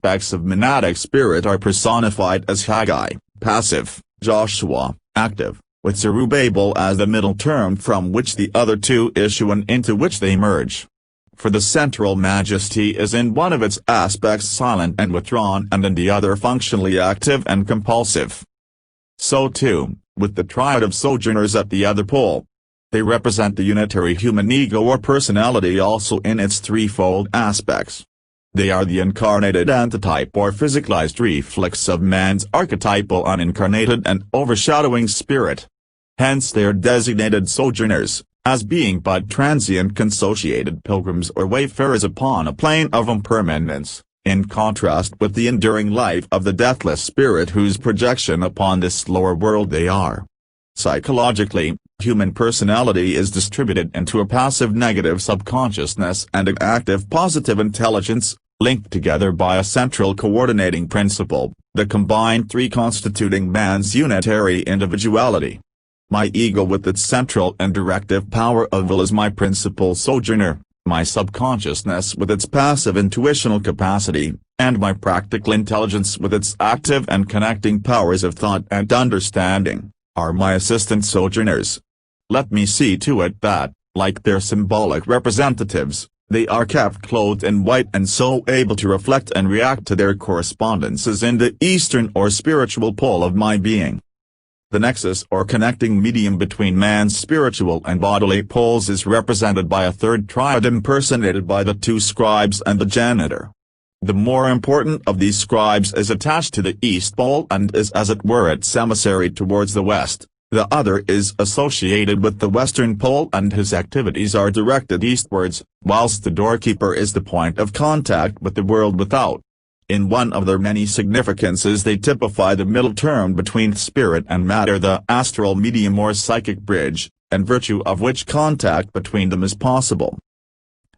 aspects of monadic spirit are personified as Haggai, passive, Joshua, active, with Zerubbabel as the middle term from which the other two issue and into which they merge. For the central majesty is in one of its aspects silent and withdrawn, and in the other functionally active and compulsive. So too, with the triad of sojourners at the other pole. They represent the unitary human ego or personality also in its threefold aspects. They are the incarnated antitype or physicalized reflex of man's archetypal unincarnated and overshadowing spirit. Hence they are designated sojourners, as being but transient consociated pilgrims or wayfarers upon a plane of impermanence, in contrast with the enduring life of the deathless spirit whose projection upon this lower world they are. Psychologically, human personality is distributed into a passive negative subconsciousness and an active positive intelligence, linked together by a central coordinating principle, the combined three constituting man's unitary individuality. My ego with its central and directive power of will is my principal sojourner, my subconsciousness with its passive intuitional capacity, and my practical intelligence with its active and connecting powers of thought and understanding, are my assistant sojourners. Let me see to it that, like their symbolic representatives, they are kept clothed in white and so able to reflect and react to their correspondences in the eastern or spiritual pole of my being. The nexus or connecting medium between man's spiritual and bodily poles is represented by a third triad impersonated by the two scribes and the janitor. The more important of these scribes is attached to the east pole and is as it were its emissary towards the west, the other is associated with the western pole and his activities are directed eastwards, whilst the doorkeeper is the point of contact with the world without. In one of their many significances they typify the middle term between spirit and matter, the astral medium or psychic bridge, in virtue of which contact between them is possible.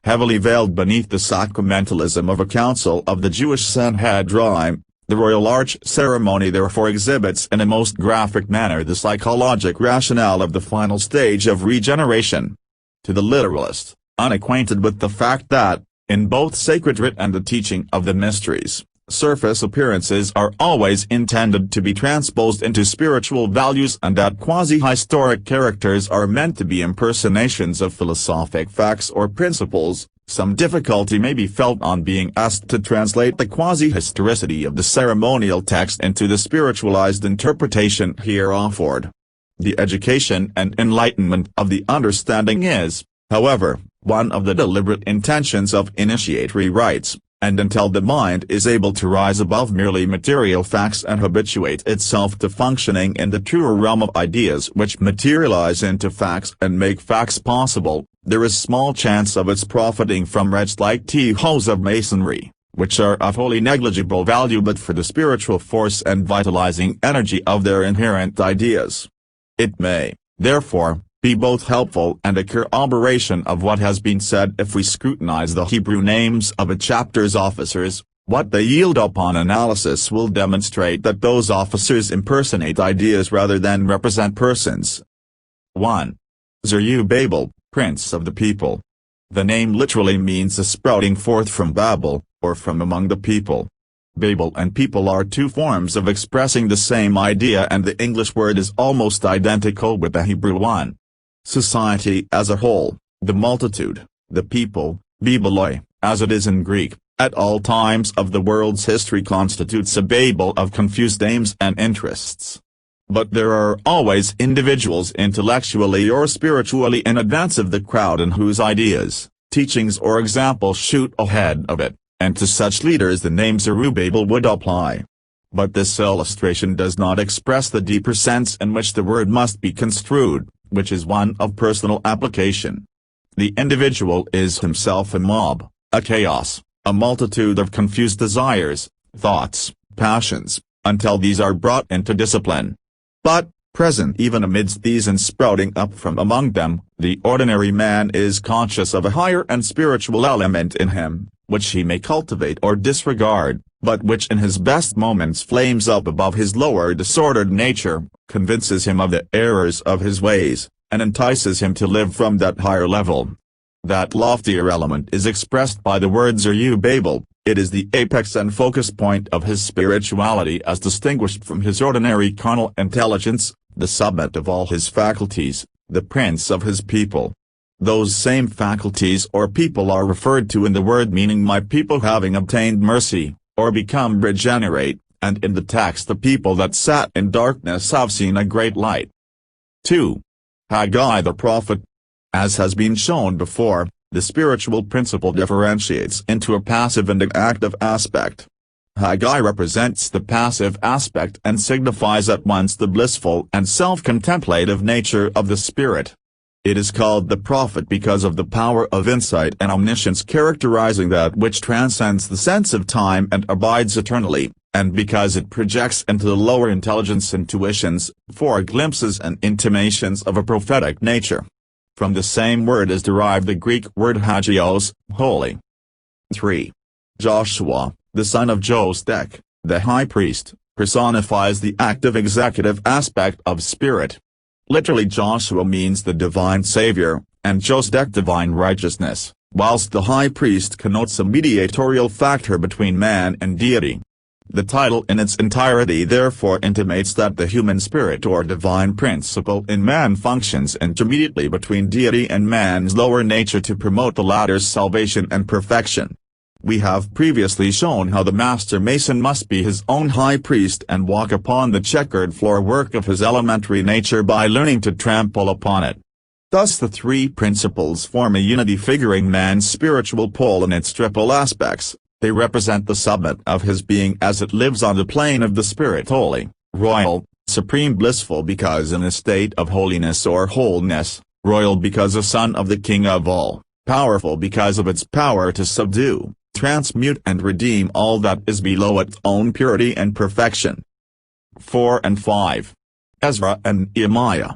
Heavily veiled beneath the sacramentalism of a council of the Jewish Sanhedrin, the royal arch ceremony therefore exhibits in a most graphic manner the psychologic rationale of the final stage of regeneration. To the literalist, unacquainted with the fact that, in both sacred writ and the teaching of the mysteries, surface appearances are always intended to be transposed into spiritual values and that quasi-historic characters are meant to be impersonations of philosophic facts or principles, some difficulty may be felt on being asked to translate the quasi-historicity of the ceremonial text into the spiritualized interpretation here offered. The education and enlightenment of the understanding is, however, one of the deliberate intentions of initiatory rites, and until the mind is able to rise above merely material facts and habituate itself to functioning in the truer realm of ideas which materialize into facts and make facts possible, there is small chance of its profiting from rites like T-hos of Masonry, which are of wholly negligible value but for the spiritual force and vitalizing energy of their inherent ideas. It may, therefore, be both helpful and a corroboration of what has been said if we scrutinize the Hebrew names of a chapter's officers. What they yield upon analysis will demonstrate that those officers impersonate ideas rather than represent persons. 1. Zerubbabel, Prince of the People. The name literally means the sprouting forth from Babel, or from among the people. Babel and people are two forms of expressing the same idea and the English word is almost identical with the Hebrew one. Society as a whole, the multitude, the people, bibeloi, as it is in Greek, at all times of the world's history constitutes a Babel of confused aims and interests. But there are always individuals intellectually or spiritually in advance of the crowd and whose ideas, teachings or examples shoot ahead of it, and to such leaders the name Zerubbabel would apply. But this illustration does not express the deeper sense in which the word must be construed, which is one of personal application. The individual is himself a mob, a chaos, a multitude of confused desires, thoughts, passions, until these are brought into discipline. But, present even amidst these and sprouting up from among them, the ordinary man is conscious of a higher and spiritual element in him, which he may cultivate or disregard, but which in his best moments flames up above his lower disordered nature, convinces him of the errors of his ways, and entices him to live from that higher level. That loftier element is expressed by the word Zerubbabel. It is the apex and focus point of his spirituality as distinguished from his ordinary carnal intelligence, the summit of all his faculties, the prince of his people. Those same faculties or people are referred to in the word meaning my people having obtained mercy, or become regenerate, and in the text the people that sat in darkness have seen a great light. 2. Haggai the prophet. As has been shown before, the spiritual principle differentiates into a passive and an active aspect. Haggai represents the passive aspect and signifies at once the blissful and self-contemplative nature of the spirit. It is called the prophet because of the power of insight and omniscience characterizing that which transcends the sense of time and abides eternally, and because it projects into the lower intelligence intuitions, foreglimpses and intimations of a prophetic nature. From the same word is derived the Greek word hagios, holy. 3. Joshua, the son of Josedek, the high priest, personifies the active executive aspect of spirit. Literally Joshua means the divine savior, and Josedek divine righteousness, whilst the high priest connotes a mediatorial factor between man and deity. The title in its entirety therefore intimates that the human spirit or divine principle in man functions intermediately between deity and man's lower nature to promote the latter's salvation and perfection. We have previously shown how the master mason must be his own high priest and walk upon the checkered floor work of his elementary nature by learning to trample upon it. Thus the three principles form a unity figuring man's spiritual pole in its triple aspects. They represent the summit of his being as it lives on the plane of the spirit holy, royal, supreme blissful because in a state of holiness or wholeness, royal because a son of the King of all, powerful because of its power to subdue, transmute and redeem all that is below its own purity and perfection. 4 and 5. Ezra and Nehemiah.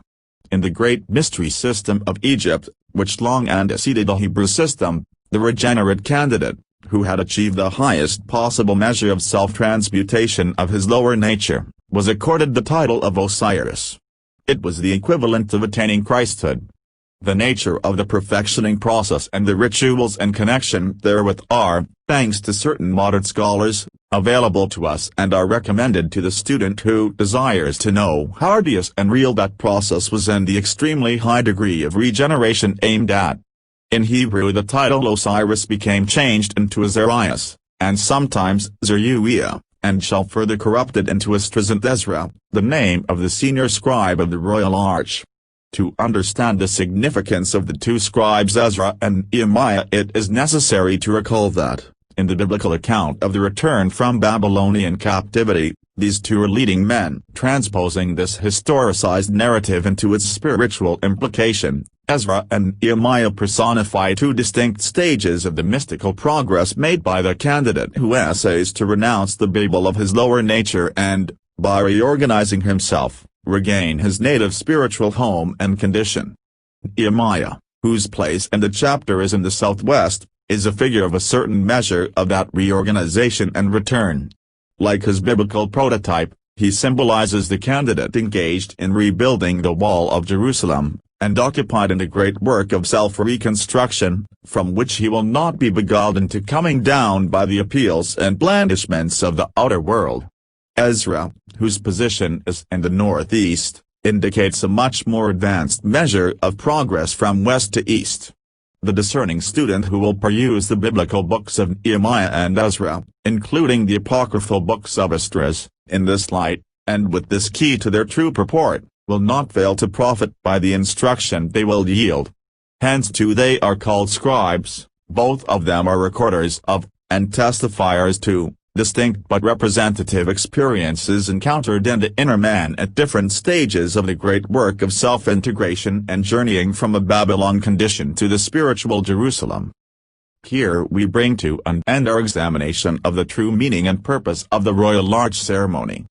In the great mystery system of Egypt, which long anteceded the Hebrew system, the regenerate candidate, who had achieved the highest possible measure of self-transmutation of his lower nature, was accorded the title of Osiris. It was the equivalent of attaining Christhood. The nature of the perfectioning process and the rituals and connection therewith are, thanks to certain modern scholars, available to us and are recommended to the student who desires to know how arduous and real that process was and the extremely high degree of regeneration aimed at. In Hebrew the title Osiris became changed into Azarias, and sometimes Zeruiah, and shall further corrupted into Esdras Ezra, the name of the senior scribe of the royal arch. To understand the significance of the two scribes Ezra and Nehemiah it is necessary to recall that, in the biblical account of the return from Babylonian captivity, these two are leading men. Transposing this historicized narrative into its spiritual implication, Ezra and Nehemiah personify two distinct stages of the mystical progress made by the candidate who essays to renounce the Babel of his lower nature and, by reorganizing himself, regain his native spiritual home and condition. Nehemiah, whose place in the chapter is in the southwest, is a figure of a certain measure of that reorganization and return. Like his biblical prototype, he symbolizes the candidate engaged in rebuilding the wall of Jerusalem, and occupied in the great work of self-reconstruction, from which he will not be beguiled into coming down by the appeals and blandishments of the outer world. Ezra, whose position is in the northeast, indicates a much more advanced measure of progress from west to east. The discerning student who will peruse the biblical books of Nehemiah and Ezra, including the apocryphal books of Esdras, in this light, and with this key to their true purport, will not fail to profit by the instruction they will yield. Hence too they are called scribes, both of them are recorders of, and testifiers to, distinct but representative experiences encountered in the inner man at different stages of the great work of self-integration and journeying from a Babylon condition to the spiritual Jerusalem. Here we bring to an end our examination of the true meaning and purpose of the Royal Arch ceremony.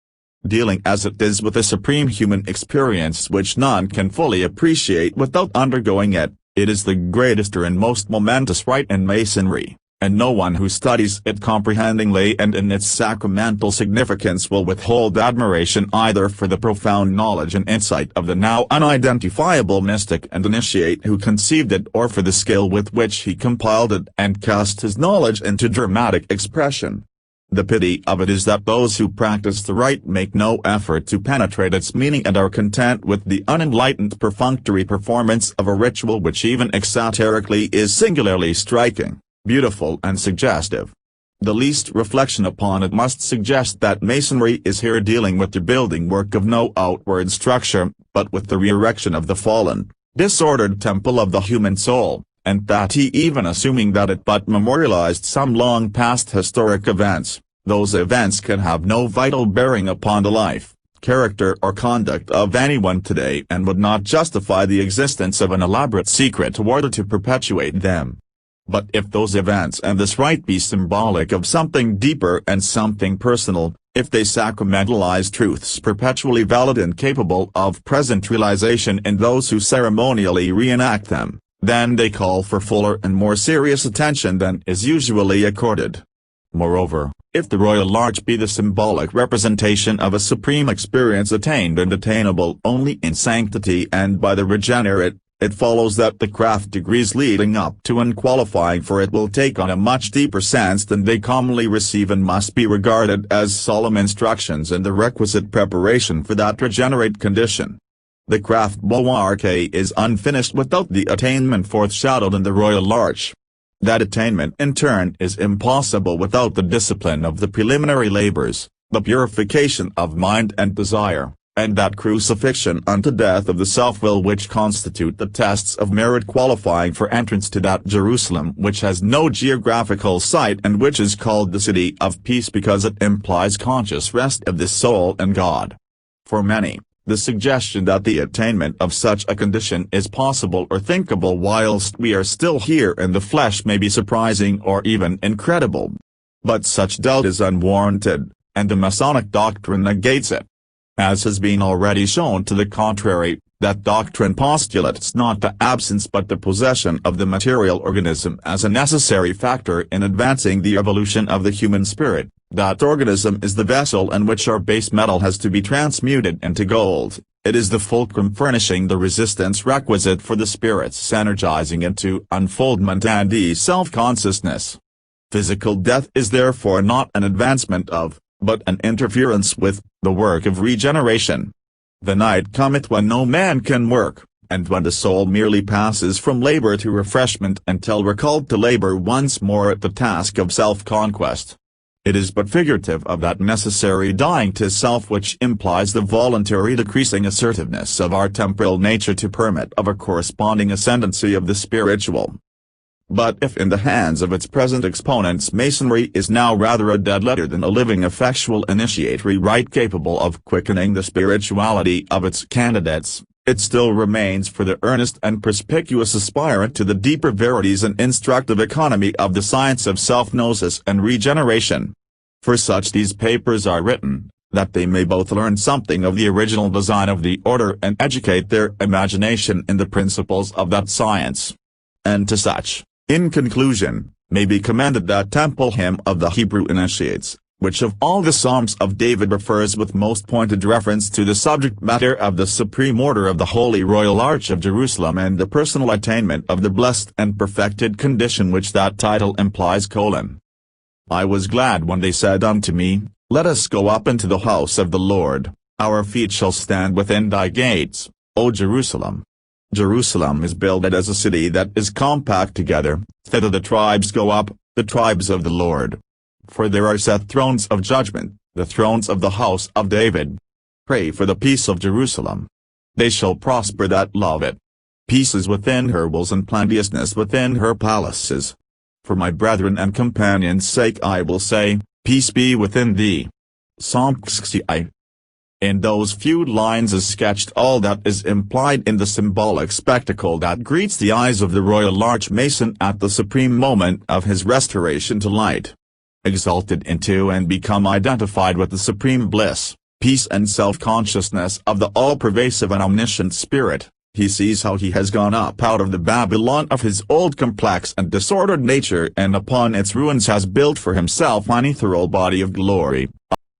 Dealing as it is with a supreme human experience which none can fully appreciate without undergoing it, it is the greatest and most momentous rite in Masonry. and no one who studies it comprehendingly and in its sacramental significance will withhold admiration either for the profound knowledge and insight of the now unidentifiable mystic and initiate who conceived it, or for the skill with which he compiled it and cast his knowledge into dramatic expression. The pity of it is that those who practice the right make no effort to penetrate its meaning and are content with the unenlightened perfunctory performance of a ritual which even exoterically is singularly striking, beautiful and suggestive. The least reflection upon it must suggest that Masonry is here dealing with the building work of no outward structure, but with the re-erection of the fallen, disordered temple of the human soul, and that even assuming that it but memorialized some long past historic events, those events can have no vital bearing upon the life, character or conduct of anyone today and would not justify the existence of an elaborate secret order to perpetuate them. But if those events and this rite be symbolic of something deeper and something personal, if they sacramentalize truths perpetually valid and capable of present realization in those who ceremonially reenact them, then they call for fuller and more serious attention than is usually accorded. Moreover, if the royal arch be the symbolic representation of a supreme experience attained and attainable only in sanctity and by the regenerate, it follows that the craft degrees leading up to and qualifying for it will take on a much deeper sense than they commonly receive and must be regarded as solemn instructions and the requisite preparation for that regenerate condition. The craft is unfinished without the attainment foreshadowed in the royal arch. That attainment in turn is impossible without the discipline of the preliminary labors, the purification of mind and desire, and that crucifixion unto death of the self-will which constitute the tests of merit qualifying for entrance to that Jerusalem which has no geographical site and which is called the City of Peace because it implies conscious rest of the soul and God. For many, the suggestion that the attainment of such a condition is possible or thinkable whilst we are still here in the flesh may be surprising or even incredible. But such doubt is unwarranted, and the Masonic doctrine negates it. As has been already shown to the contrary, that doctrine postulates not the absence but the possession of the material organism as a necessary factor in advancing the evolution of the human spirit. That organism is the vessel in which our base metal has to be transmuted into gold. It is the fulcrum furnishing the resistance requisite for the spirit's energizing into unfoldment and self-consciousness. Physical death is therefore not an advancement of, but an interference with, the work of regeneration. The night cometh when no man can work, and when the soul merely passes from labor to refreshment until recalled to labor once more at the task of self-conquest. It is but figurative of that necessary dying to self which implies the voluntary decreasing assertiveness of our temporal nature to permit of a corresponding ascendancy of the spiritual. But if in the hands of its present exponents Masonry is now rather a dead letter than a living effectual initiatory rite capable of quickening the spirituality of its candidates, it still remains for the earnest and perspicuous aspirant to the deeper verities and instructive economy of the science of self-gnosis and regeneration. For such these papers are written, that they may both learn something of the original design of the order and educate their imagination in the principles of that science. And to such, in conclusion, may be commended that temple hymn of the Hebrew initiates, which of all the Psalms of David refers with most pointed reference to the subject matter of the supreme order of the Holy Royal Arch of Jerusalem and the personal attainment of the blessed and perfected condition which that title implies. I was glad when they said unto me, Let us go up into the house of the Lord, our feet shall stand within thy gates, O Jerusalem. Jerusalem is builded as a city that is compact together, thither the tribes go up, the tribes of the Lord. For there are set thrones of judgment, the thrones of the house of David. Pray for the peace of Jerusalem. They shall prosper that love it. Peace is within her walls and plenteousness within her palaces. For my brethren and companions' sake I will say, Peace be within thee. Psalm 60. In those few lines is sketched all that is implied in the symbolic spectacle that greets the eyes of the Royal Arch Mason at the supreme moment of his restoration to light. Exalted into and become identified with the supreme bliss, peace and self-consciousness of the all-pervasive and omniscient Spirit, He sees how he has gone up out of the Babylon of his old complex and disordered nature and upon its ruins has built for himself an ethereal body of glory,